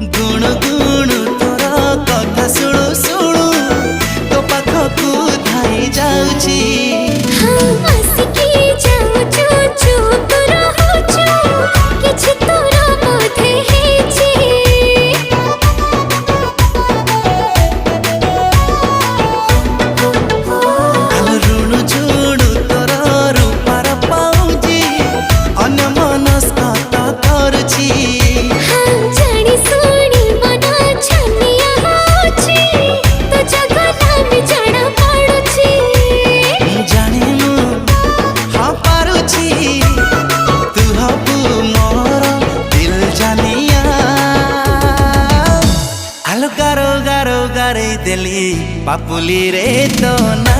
गुण गुण तोर कथा शुणु शुणु तो पाखकू धाई जाऊची। गारो गारो गारे दिली पापुली रे तो ना